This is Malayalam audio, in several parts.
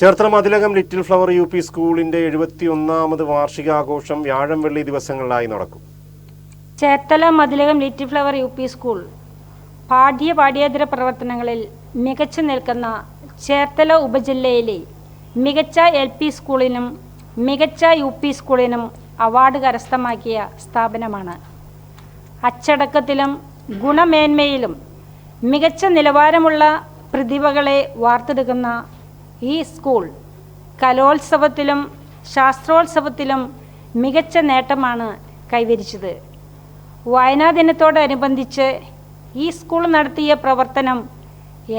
Cherthala Mathilakam little flower UP. സ്കൂളിന്റെ 71ാമത് വാർഷികാഘോഷം വ്യാഴം വെള്ളി ദിവസങ്ങളിലായി നടക്കും. Cherthala Mathilakam little flower UP. School പാഠ്യേതര പ്രവർത്തനങ്ങളിൽ മികച്ചു നിൽക്കുന്ന ചേർത്തല ഉപജില്ലയിലെ മികച്ച എൽ.പി. സ്കൂളിനും മികച്ച യു.പി. സ്കൂളിനും അവാർഡ് കരസ്ഥമാക്കിയ സ്ഥാപനമാണ്. അച്ചടക്കത്തിലും ഗുണമേന്മയിലും മികച്ച നിലവാരമുള്ള പ്രതിഭകളെ വാർത്തെടുക്കുന്ന ഈ സ്കൂൾ കലോത്സവത്തിലും ശാസ്ത്രോത്സവത്തിലും മികച്ച നേട്ടമാണ് കൈവരിച്ചത്. വായനാ ദിനത്തോടനുബന്ധിച്ച് ഈ സ്കൂൾ നടത്തിയ പ്രവർത്തനം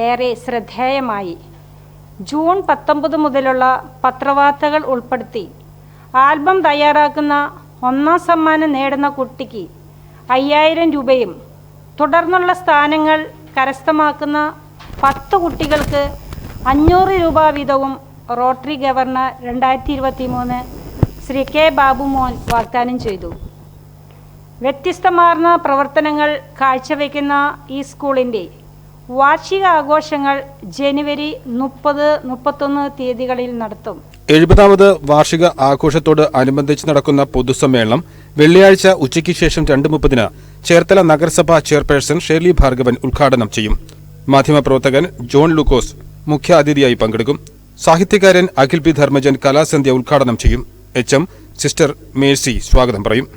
ഏറെ ശ്രദ്ധേയമായി. ജൂൺ 19 മുതലുള്ള പത്രവാർത്തകൾ ഉൾപ്പെടുത്തി ആൽബം തയ്യാറാക്കുന്ന ഒന്നാം സമ്മാനം നേടുന്ന കുട്ടിക്ക് 5000 രൂപയും തുടർന്നുള്ള സ്ഥാനങ്ങൾ കരസ്ഥമാക്കുന്ന 10 കുട്ടികൾക്ക് 500 രൂപ വീതവും rotary governor 2023 Shri K Babumon വാഗ്ദാനം ചെയ്തു. വ്യത്യസ്തമാർന്ന പ്രവർത്തനങ്ങൾ കാഴ്ചവെക്കുന്ന ഈ സ്കൂളിൻ്റെ വാർഷിക ആഘോഷങ്ങൾ ജനുവരി 30-31 തീയതികളിൽ നടത്തും. 70ാമത് വാർഷിക ആഘോഷത്തോട് അനുബന്ധിച്ച് നടക്കുന്ന പൊതുസമ്മേളനം വെള്ളിയാഴ്ച ഉച്ചയ്ക്ക് ശേഷം 2:30 ചേർത്തല നഗരസഭാ ചെയർപേഴ്സൺ ഷേർലി ഭാർഗവൻ ഉദ്ഘാടനം ചെയ്യും. മാധ്യമപ്രവർത്തകൻ ജോൺ ലൂക്കോസ് മുഖ്യാതിഥിയായി പങ്കെടുക്കും. സാഹിത്യകാരൻ അഖിൽ പി ധർമ്മജൻ കലാസന്ധ്യ ഉദ്ഘാടനം ചെയ്യും. HM സിസ്റ്റർ മേഴ്സി സ്വാഗതം പറയും.